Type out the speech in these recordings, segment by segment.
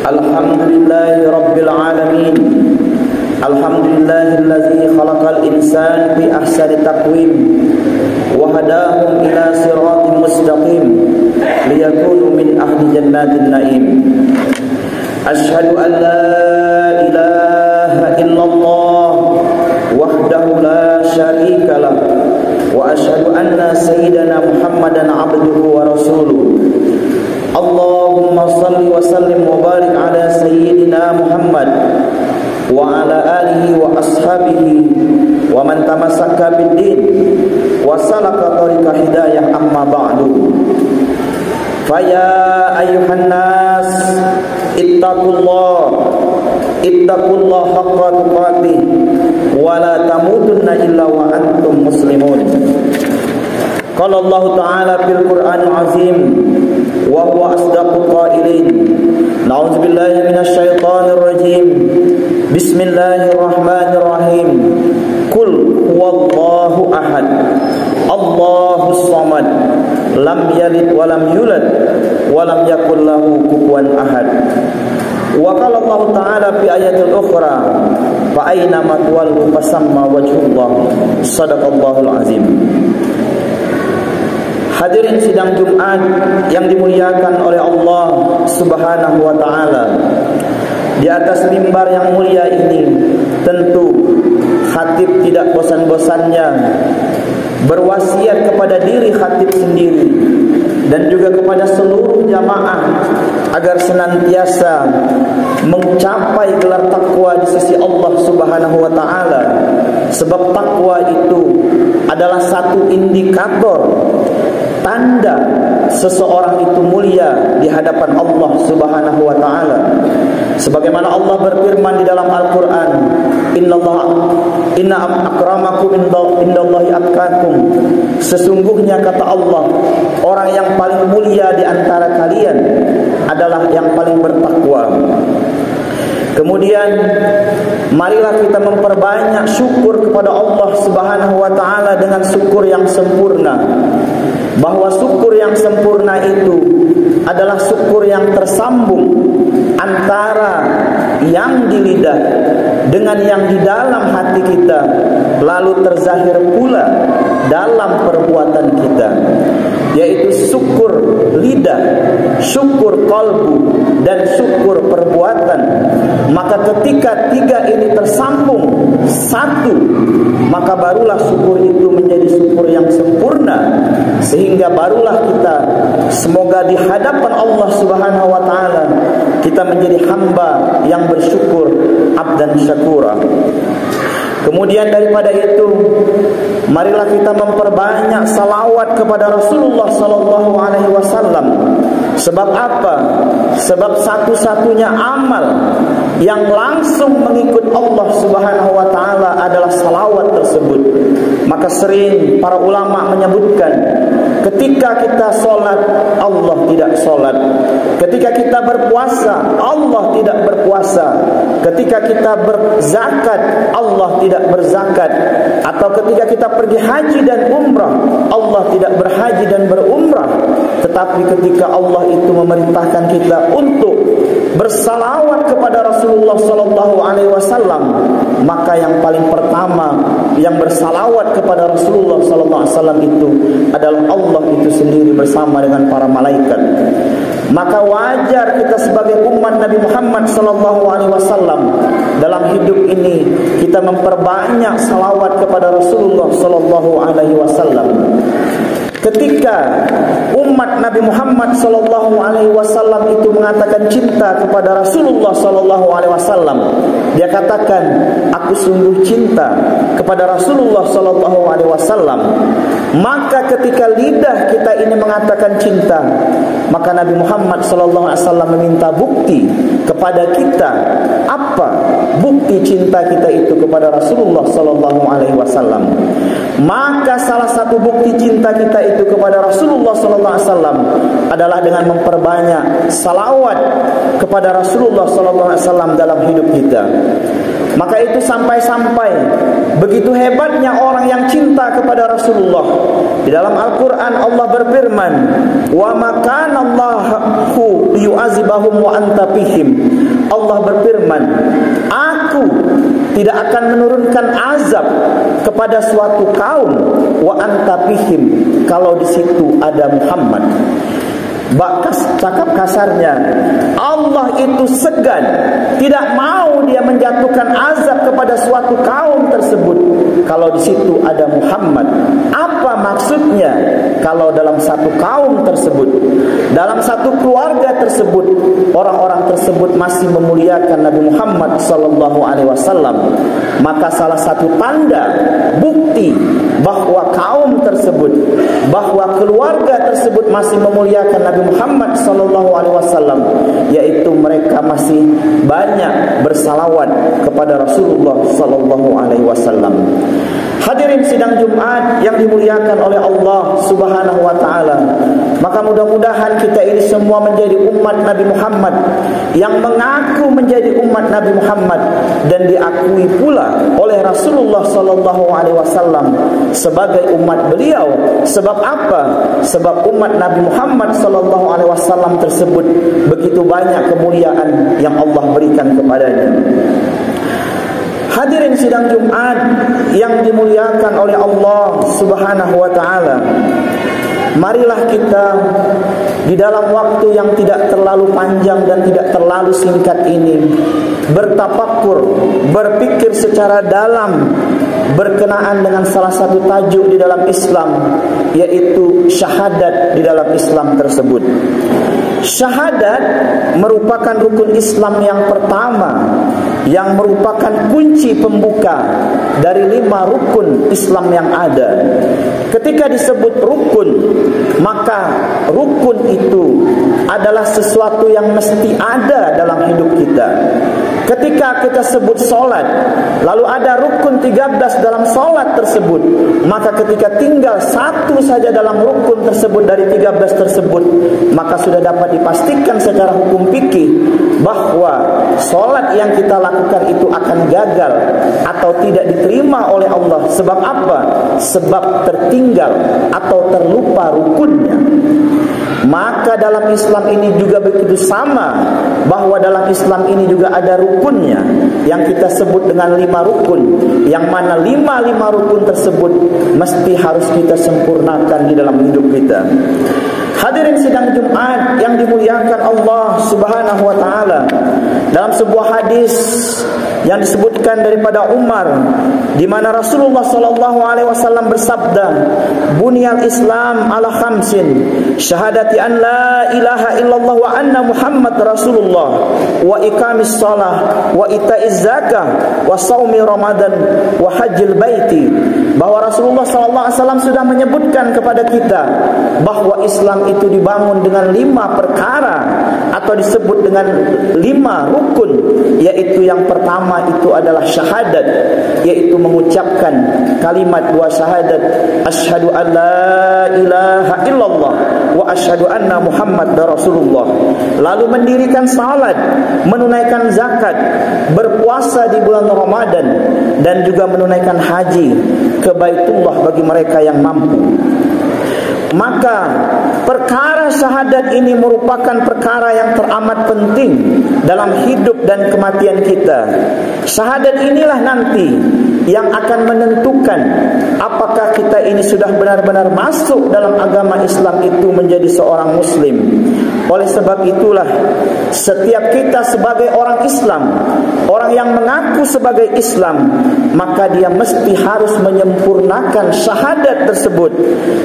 Alhamdulillahi Rabbil Alamin. Alhamdulillahillazi khalaqal insana bi ahsani taqwim wa hadahum ila siratin mustaqim liyakunu min ahli jannatin na'im. Asyhadu an la ilaha illallah wahdahu la syarika lah wa asyhadu anna sayyidana Muhammadan abduhu wa rasuluh. Allahumma salli wa sallim wa barik ala sayyidina Muhammad wa ala alihi wa ashabihi wa man tamassaka bid-din wa salaka tariqa hidayah, amma ba'du. Faya ayyuhan nas ittaqullah haqqa tuqatih wa la tamutunna illa wa antum muslimun. Qala Allah Ta'ala fil Qur'anil Azim wa huwa asdaqul qailin. Na'udzu billahi minasy syaithanir rajim. Bismillahirrahmanirrahim. Qul huwallahu ahad, Allahus samad, lam yalid wa lam yulad wa lam yakul lahu kufuwan ahad. Wa qala Allah Ta'ala fi ayatil ukhra, fa aina ma tuwallu fasamma wajhullah. Shadaqallahul azim. Hadirin sidang Jumat yang dimuliakan oleh Allah Subhanahu wa Ta'ala, di atas mimbar yang mulia ini tentu khatib tidak bosan-bosannya berwasiat kepada diri khatib sendiri dan juga kepada seluruh jamaah agar senantiasa mencapai gelar takwa di sisi Allah Subhanahu wa Ta'ala. Sebab takwa itu adalah satu indikator, tanda seseorang itu mulia di hadapan Allah Subhanahu wa Ta'ala. Sebagaimana Allah berfirman di dalam Al-Qur'an, Inna akramakum indallahi atqakum. Sesungguhnya kata Allah, orang yang paling mulia di antara kalian adalah yang paling bertakwa. Kemudian marilah kita memperbanyak syukur kepada Allah Subhanahu wa Ta'ala dengan syukur yang sempurna. Bahwa syukur yang sempurna itu adalah syukur yang tersambung antara yang di lidah dengan yang di dalam hati kita, lalu terzahir pula dalam perbuatan kita, yaitu syukur lidah, syukur qalbu, dan syukur perbuatan. Maka ketika tiga ini tersambung satu, maka barulah syukur itu menjadi syukur yang sempurna, sehingga barulah kita semoga di hadapan Allah Subhanahu wa Ta'ala kita menjadi hamba yang bersyukur, abdan syakura. Kemudian daripada itu, marilah kita memperbanyak salawat kepada Rasulullah sallallahu alaihi wasallam. Sebab apa? Sebab satu-satunya amal yang langsung mengikut Allah Subhanahu wa Ta'ala adalah salawat tersebut. Maka sering para ulama menyebutkan, ketika kita sholat, Allah tidak sholat. Ketika kita berpuasa, Allah tidak berpuasa. Ketika kita berzakat, Allah tidak berzakat. Atau ketika kita pergi haji dan umrah, Allah tidak berhaji dan berumrah. Tetapi ketika Allah itu memerintahkan kita untuk bersalawat kepada Rasulullah sallallahu alaihi wasallam, maka yang paling pertama yang bersalawat kepada Rasulullah sallallahu alaihi wasallam itu adalah Allah itu sendiri bersama dengan para malaikat. Maka wajar kita sebagai umat Nabi Muhammad sallallahu alaihi wasallam dalam hidup ini kita memperbanyak salawat kepada Rasulullah sallallahu alaihi wasallam. Ketika umat Nabi Muhammad sallallahu alaihi wasallam itu mengatakan cinta kepada Rasulullah sallallahu alaihi wasallam, dia katakan, aku sungguh cinta kepada Rasulullah sallallahu alaihi wasallam. Maka ketika lidah kita ini mengatakan cinta, maka Nabi Muhammad sallallahu alaihi wasallam meminta bukti kepada kita. Apa bukti cinta kita itu kepada Rasulullah sallallahu alaihi wasallam? Maka salah satu bukti cinta kita itu kepada Rasulullah sallallahu alaihi wasallam adalah dengan memperbanyak salawat kepada Rasulullah sallallahu alaihi wasallam dalam hidup kita. Maka itu sampai-sampai begitu hebatnya orang yang cinta kepada Rasulullah. Di dalam Al-Quran Allah berfirman, "Wa ma kana Allahu liyu'adzibahum wa anta fihim." Allah berfirman, "Aku tidak akan menurunkan azab kepada suatu kaum wa anta fihim, kalau di situ ada Muhammad." Cakap kasarnya, Allah itu segan, tidak mau dia menjatuhkan azab kepada suatu kaum tersebut kalau di situ ada Muhammad. Apa maksudnya? Kalau dalam satu kaum tersebut, dalam satu keluarga tersebut, orang-orang tersebut masih memuliakan Nabi Muhammad SAW, maka salah satu tanda bukti bahwa kaum tersebut, bahwa keluarga tersebut masih memuliakan Nabi Muhammad SAW, yaitu mereka masih banyak bersalawat kepada Rasulullah SAW. Hadirin sidang Jumat yang dimuliakan oleh Allah Subhanahu wa taala, maka mudah-mudahan kita ini semua menjadi umat Nabi Muhammad yang mengaku menjadi umat Nabi Muhammad dan diakui pula oleh Rasulullah SAW sebagai umat beliau. Sebab apa? Sebab umat Nabi Muhammad SAW tersebut begitu banyak kemuliaan yang Allah berikan kepadanya. Hadirin sidang Jumat yang dimuliakan oleh Allah Subhanahu wa taala, marilah kita di dalam waktu yang tidak terlalu panjang dan tidak terlalu singkat ini bertafakkur, berpikir secara dalam berkenaan dengan salah satu tajuk di dalam Islam, yaitu syahadat di dalam Islam tersebut. Syahadat merupakan rukun Islam yang pertama, yang merupakan kunci pembuka dari 5 rukun Islam yang ada. Ketika disebut rukun, maka rukun itu adalah sesuatu yang mesti ada dalam hidup kita. Ketika kita sebut solat, lalu ada rukun 13 dalam solat tersebut, maka ketika tinggal satu saja dalam rukun tersebut dari 13 tersebut, maka sudah dapat dipastikan secara hukum fikih bahwa solat yang kita lakukan itu akan gagal atau tidak diterima oleh Allah. Sebab apa? Sebab tertinggal atau terlupa rukunnya. Maka dalam Islam ini juga begitu sama, bahwa dalam Islam ini juga ada rukunnya yang kita sebut dengan 5 rukun, yang mana 5 rukun tersebut mesti harus kita sempurnakan di dalam hidup kita. Hadirin sidang Jumat yang dimuliakan Allah Subhanahu wa taala, dalam sebuah hadis yang disebutkan daripada Umar, di mana Rasulullah SAW bersabda, "Bunyal Islam ala khamsin, syahadati an la ilaha illallah wa anna Muhammad Rasulullah, wa iqamis shalah, wa itaiz zakah, wa shaumi Ramadan, wa hajjil baiti." Bahwa Rasulullah SAW sudah menyebutkan kepada kita bahwa Islam itu dibangun dengan 5 perkara atau disebut dengan 5 rukun, yaitu yang pertama itu adalah syahadat, yaitu mengucapkan kalimat 2 syahadat, asyhadu an la ilaha illallah wa asyhadu anna Muhammad Rasulullah. Lalu mendirikan salat, menunaikan zakat, berpuasa di bulan Ramadan, dan juga menunaikan haji ke Baitullah bagi mereka yang mampu. Maka perkara syahadat ini merupakan perkara yang teramat penting dalam hidup dan kematian kita. Syahadat inilah nanti yang akan menentukan apakah kita ini sudah benar-benar masuk dalam agama Islam itu menjadi seorang muslim. Oleh sebab itulah, setiap kita sebagai orang Islam, orang yang mengaku sebagai Islam, maka dia mesti harus menyempurnakan syahadat tersebut.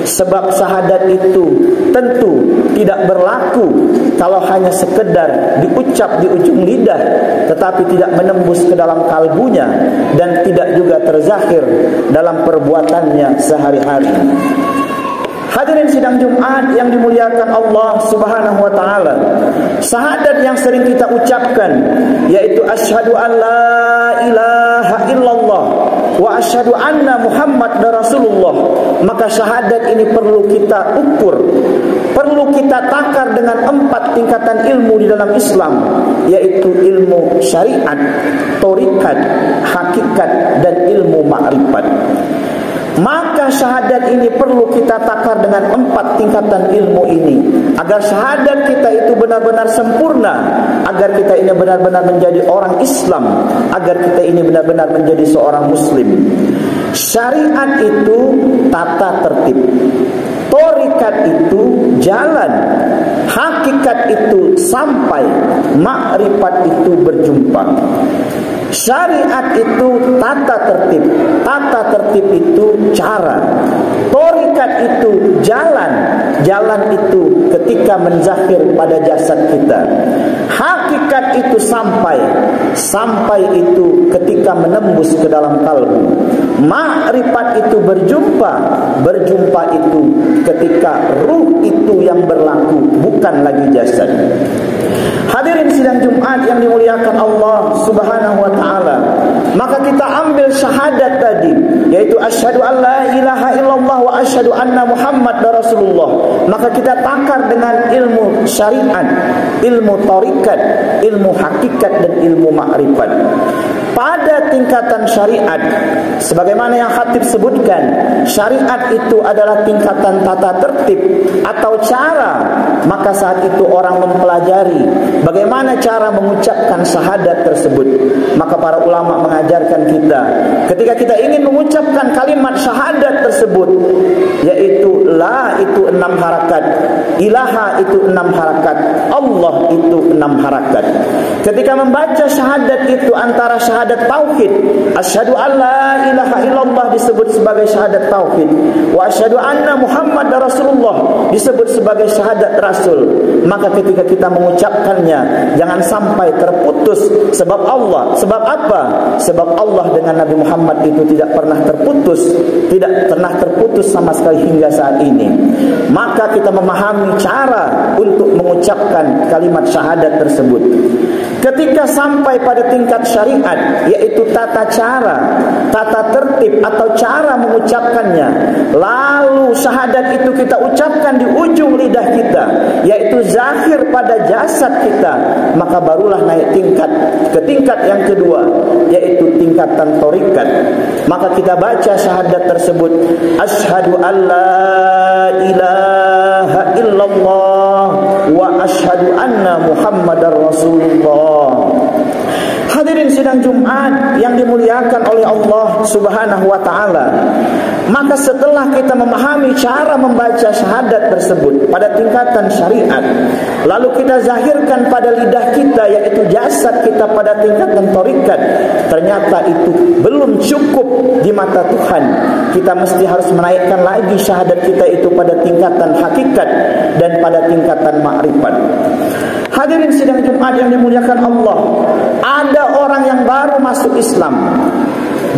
Sebab syahadat itu tentu tidak berlaku kalau hanya sekedar diucap di ujung lidah, tetapi tidak menembus ke dalam kalbunya dan tidak juga terzahir dalam perbuatannya sehari-hari. Hadirin sidang Jumat yang dimuliakan Allah Subhanahu wa taala, syahadat yang sering kita ucapkan yaitu asyhadu an la ilaha illallah wa asyhadu anna Muhammad Rasulullah. Maka syahadat ini perlu kita ukur, perlu kita takar dengan 4 tingkatan ilmu di dalam Islam, yaitu ilmu syariat, thoriqat, hakikat, dan ilmu ma'rifat. Maka syahadat ini perlu kita takar dengan 4 tingkatan ilmu ini, agar syahadat kita itu benar-benar sempurna, agar kita ini benar-benar menjadi orang Islam, agar kita ini benar-benar menjadi seorang Muslim. Syariat itu tata tertib, thoriqat itu jalan, hakikat itu sampai, ma'rifat itu berjumpa. Syariat itu tata tertib itu cara, thoriqat itu jalan itu ketika menzahir pada jasad kita, hakikat itu sampai itu ketika menembus ke dalam kalbu, ma'rifat itu berjumpa itu ketika ruh itu yang berlaku, bukan lagi jasad. Hadirin sidang Jumat yang dimuliakan Allah Subhanahu wa taala, maka kita ambil syahadat tadi, yaitu asyhadu an la ilaha illallah wa asyhadu anna Muhammadar Rasulullah. Maka kita takar dengan ilmu syariat, ilmu thoriqat, ilmu hakikat, dan ilmu ma'rifat. Pada tingkatan syariat, sebagaimana yang khatib sebutkan, syariat itu adalah tingkatan tata tertib atau cara. Maka saat itu orang mempelajari bagaimana cara mengucapkan syahadat tersebut. Maka para ulama mengajarkan kita, ketika kita ingin mengucapkan kalimat syahadat tersebut, yaitu la itu 6 harakat, ilaha itu 6 harakat, Allah itu 6 harakat. Ketika membaca syahadat itu antara syahadat tauhid, asyhadu an la ilaha illallah disebut sebagai syahadat tauhid, wa asyhadu anna Muhammadar Rasulullah disebut sebagai syahadat rasul. Maka ketika kita mengucapkannya, jangan sampai terputus. Sebab Allah, sebab apa? Sebab Allah dengan Nabi Muhammad itu tidak pernah terputus sama sekali hingga saat ini. Maka kita memahami cara untuk mengucapkan kalimat syahadat tersebut. Ketika sampai pada tingkat syariat, yaitu tata cara, tata tertib atau cara mengucapkannya, lalu syahadat itu kita ucapkan di ujung lidah kita, yaitu zahir pada jasad kita, maka barulah naik tingkat ke tingkat yang kedua, yaitu tingkatan thoriqat. Maka kita baca syahadat tersebut, asyhadu an la ilaha illallah wa asyhadu anna Muhammadar Rasulullah. Hadirin sidang Jumat yang dimuliakan oleh Allah Subhanahu wa taala. Maka setelah kita memahami cara membaca syahadat tersebut pada tingkatan syariat, lalu kita zahirkan pada lidah kita, yaitu jasad kita pada tingkatan thoriqat, ternyata itu belum cukup di mata Tuhan. Kita mesti harus menaikkan lagi syahadat kita itu pada tingkatan hakikat dan pada tingkatan ma'rifat. Hadirin sidang Jumat yang dimuliakan Allah, ada orang yang baru masuk Islam,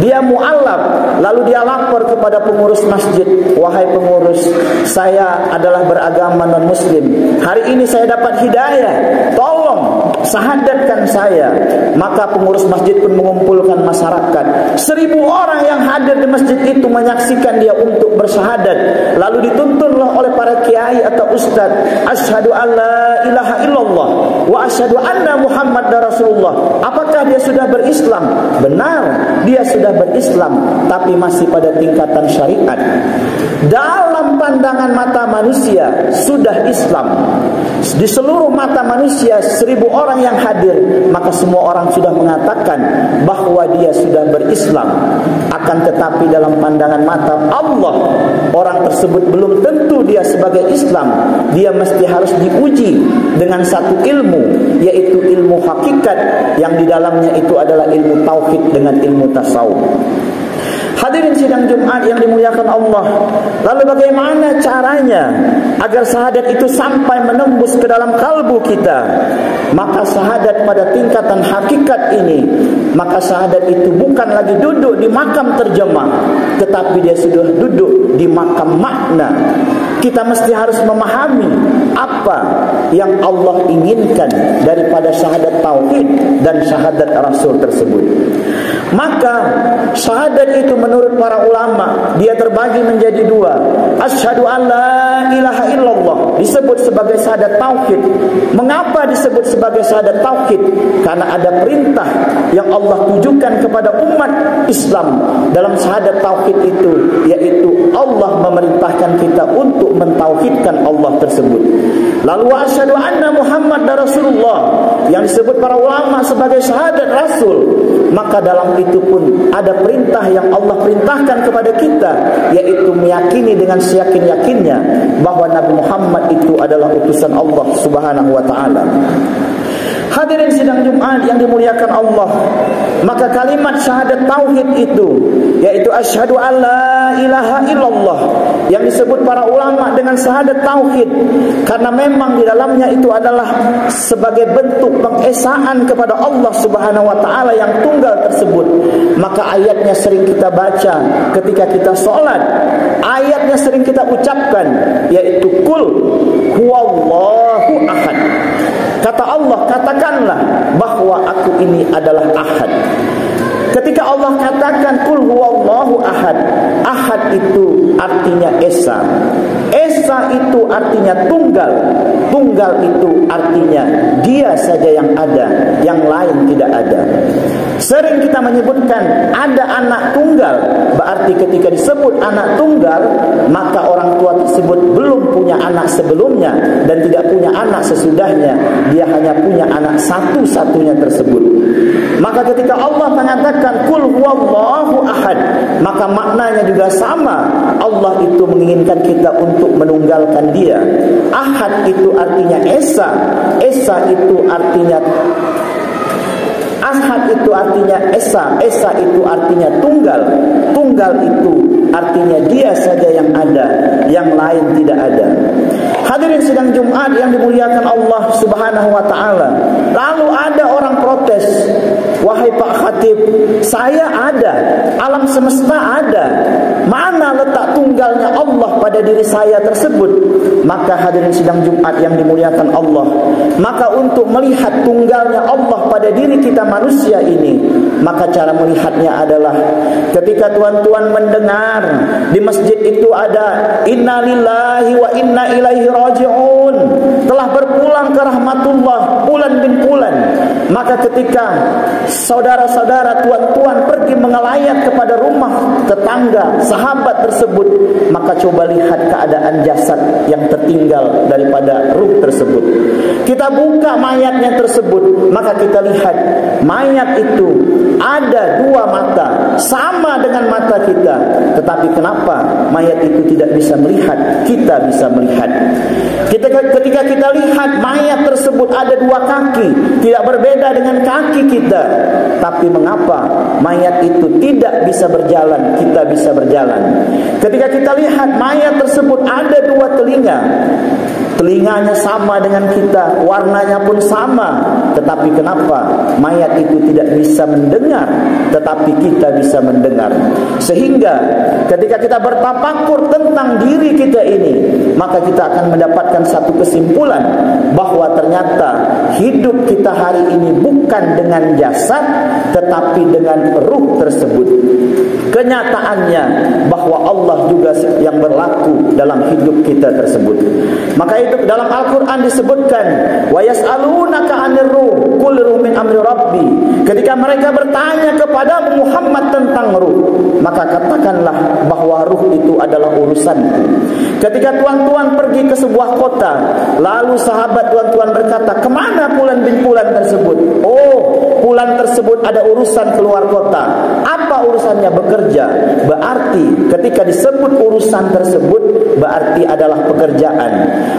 dia mu'allaf, lalu dia lapor kepada pengurus masjid, wahai pengurus, saya adalah beragama non-muslim, hari ini saya dapat hidayah, tolong syahadatkan saya. Maka pengurus masjid pun mengumpulkan masyarakat, 1000 orang yang hadir di masjid itu menyaksikan dia untuk bersyahadat. Lalu dituntunlah oleh para kiai atau ustaz, asyhadu an la ilaha illallah wa asyhadu anna Muhammadar Rasulullah. Apakah dia sudah berislam? Benar, dia sudah berislam, tapi masih pada tingkatan syariat. Dalam pandangan mata manusia sudah Islam. Di seluruh mata manusia, 1000 orang yang hadir, maka semua orang sudah mengatakan bahwa dia sudah berislam. Akan tetapi dalam pandangan mata Allah, orang tersebut belum tentu dia sebagai Islam. Dia mesti harus diuji dengan satu ilmu, yaitu ilmu hakikat, yang di dalamnya itu adalah ilmu tauhid dengan ilmu tasawuf. Hadirin sidang Jumat yang dimuliakan Allah, lalu bagaimana caranya agar syahadat itu sampai menembus ke dalam kalbu kita? Maka syahadat pada tingkatan hakikat ini, maka syahadat itu bukan lagi duduk di makam terjemah, tetapi dia sudah duduk di makam makna. Kita mesti harus memahami apa yang Allah inginkan daripada syahadat tauhid dan syahadat Rasul tersebut. Maka syahadat itu menurut para ulama dia terbagi menjadi 2. Asyhadu an la ilaha illallah disebut disebut sebagai syahadat tauhid? Mengapa disebut sebagai syahadat tauhid? Karena ada perintah yang Allah tujukan kepada umat Islam dalam syahadat tauhid itu, yaitu Allah memerintahkan kita untuk mentauhidkan Allah tersebut. Lalu asyhadu anna Muhammad Rasulullah, yang disebut para ulama sebagai syahadat Rasul. Maka dalam itu pun ada perintah yang Allah perintahkan kepada kita, yaitu meyakini dengan seyakin-yakinnya bahwa Nabi Muhammad itu adalah utusan Allah Subhanahu wa ta'ala. Hadirin sidang Jumat yang dimuliakan Allah, maka kalimat syahadat tauhid itu, yaitu asyhadu alla ilaha illallah, yang disebut para ulama dengan syahadat tauhid karena memang di dalamnya itu adalah sebagai bentuk pengesaan kepada Allah Subhanahu wa ta'ala yang tunggal tersebut. Maka ayatnya sering kita baca ketika kita sholat, ayatnya sering kita ucapkan, yaitu kul huwallahu ahad. Kata Allah, katakanlah bahwa aku ini adalah ahad. Ketika Allah katakan kul huwallahu ahad, ahad itu artinya esa. Esa itu artinya tunggal. Tunggal itu artinya dia saja yang ada, yang lain tidak ada. Sering kita menyebutkan ada anak tunggal, berarti ketika disebut anak tunggal, maka orang tua tersebut belum punya anak sebelumnya dan tidak punya anak sesudahnya. Dia hanya punya anak satu-satunya tersebut. Maka ketika Allah mengatakan kul huwallahu ahad, maka maknanya juga sama. Allah itu menginginkan kita untuk menunggalkan dia. Ahad itu artinya esa. Esa itu artinya ahad itu artinya esa. Esa itu artinya tunggal. Tunggal itu artinya dia saja yang ada, yang lain tidak ada. Hadirin sidang Jumat yang dimuliakan Allah Subhanahu wa ta'ala. Lalu ada orang protes, wahai Pak Khatib, saya ada, alam semesta ada, mana letak tunggalnya Allah pada diri saya tersebut? Maka hadirin sidang Jumat yang dimuliakan Allah, maka untuk melihat tunggalnya Allah pada diri kita manusia ini, maka cara melihatnya adalah ketika tuan-tuan mendengar di masjid itu ada inna lillahi wa inna ilaihi raji'un, telah berpulang ke rahmatullah Fulan bin Fulan. Maka ketika saudara-saudara tuan-tuan pergi mengelayat kepada rumah tetangga sahabat tersebut, maka coba lihat keadaan jasad yang tertinggal daripada ruh tersebut. Kita buka mayatnya tersebut, maka kita lihat mayat itu ada dua mata, sama dengan mata kita. Tetapi kenapa mayat itu tidak bisa melihat? Kita bisa melihat. Ketika kita lihat mayat tersebut ada dua kaki, tidak berbeda dengan kaki kita. Tapi mengapa mayat itu tidak bisa berjalan, kita bisa berjalan? Ketika kita lihat mayat tersebut ada dua telinga, telinganya sama dengan kita, warnanya pun sama, tetapi kenapa mayat itu tidak bisa mendengar, tetapi kita bisa mendengar? Sehingga ketika kita bertafakur tentang diri kita ini, maka kita akan mendapatkan satu kesimpulan bahwa ternyata hidup kita hari ini bukan dengan jasad, tetapi dengan ruh tersebut. Kenyataannya bahwa Allah juga yang berlaku dalam hidup kita tersebut. Maka itu dalam Al-Quran disebutkan, wa yas'alunaka 'anir ruh qul ruh min amri rabbi. Ketika mereka bertanya kepada Muhammad tentang ruh, maka katakanlah bahwa ruh itu adalah urusanku. Ketika tuan-tuan pergi ke sebuah kota, lalu sahabat tuan-tuan berkata, kemana Fulan bin Fulan tersebut? Oh, Fulan tersebut ada urusan keluar kota. Apa urusannya? Bekerja. Berarti ketika disebut urusan tersebut, berarti adalah pekerjaan.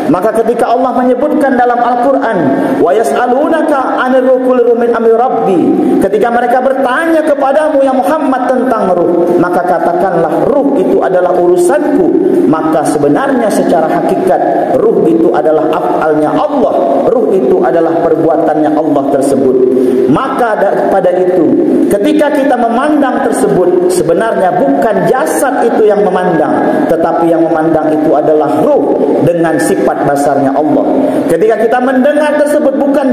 Maka ketika Allah menyebutkan dalam Al-Quran, wa yas'alunaka 'anir ruh qul ruh min amri rabbi, ketika mereka bertanya kepadamu ya Muhammad tentang ruh, maka katakanlah ruh itu adalah urusanku. Maka sebenarnya secara hakikat ruh itu adalah af'alnya Allah, ruh itu adalah perbuatannya Allah tersebut. Maka pada itu ketika kita memandang tersebut, sebenarnya bukan jasad itu yang memandang, tetapi yang memandang mendengar itu adalah ruh dengan sifat basarnya Allah. Ketika kita mendengar tersebut bukan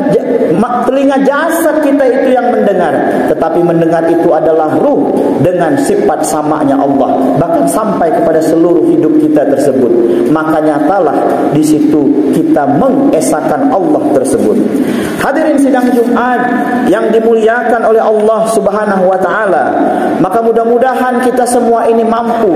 telinga jasad kita itu yang mendengar, tetapi mendengar itu adalah ruh dengan sifat samanya Allah, bahkan sampai kepada seluruh hidup kita tersebut. Maka nyatalah di situ kita mengesahkan Allah tersebut. Hadirin sidang Jumat yang dimuliakan oleh Allah Subhanahu wa taala, maka mudah-mudahan kita semua ini mampu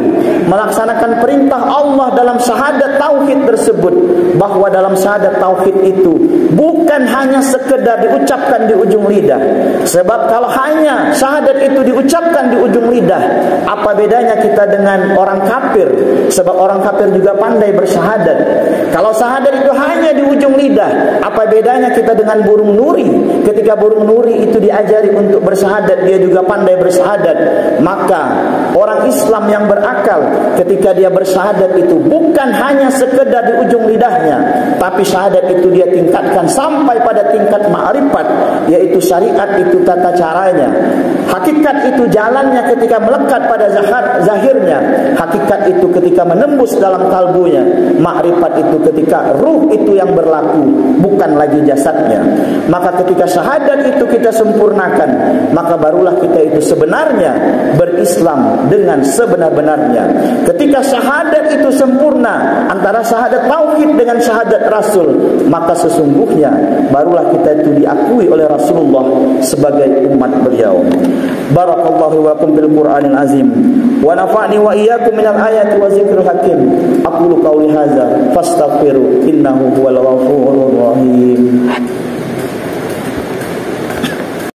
melaksanakan perintah Allah dalam syahadat tauhid tersebut, bahwa dalam syahadat tauhid itu bukan hanya sekedar diucapkan di ujung lidah. Sebab kalau hanya syahadat itu diucapkan di ujung lidah, apa bedanya kita dengan orang kafir? Sebab orang kafir juga pandai bersyahadat. Kalau syahadat itu hanya di ujung lidah, apa bedanya kita dengan burung nuri? Ketika burung nuri itu diajari untuk bersyahadat, dia juga pandai bersyahadat. Maka orang Islam yang berakal ketika dia bersyahadat itu bukan hanya sekedar di ujung lidahnya, tapi syahadat itu dia tingkatkan sampai pada tingkat ma'rifat, yaitu syariat itu tata caranya, hakikat itu jalannya ketika melekat pada zahirnya, hakikat itu ketika menembus dalam kalbunya, ma'rifat itu ketika ruh itu yang berlaku, bukan lagi jasadnya. Maka ketika syahadat itu kita sempurnakan, maka barulah kita itu sebenarnya berislam dengan sebenar-benarnya. Ketika syahadat itu sempurna antara syahadat tauhid dengan syahadat rasul, maka sesungguhnya barulah kita itu diakui oleh Rasulullah sebagai umat beliau. Barakallahu wa lakum bil Qur'anil azim wa nafa'ni wa iyyakum minal ayati wa zikril hakim. Aqulu qawli hadza fastaghfiru innahu huwal ghafurur rahim.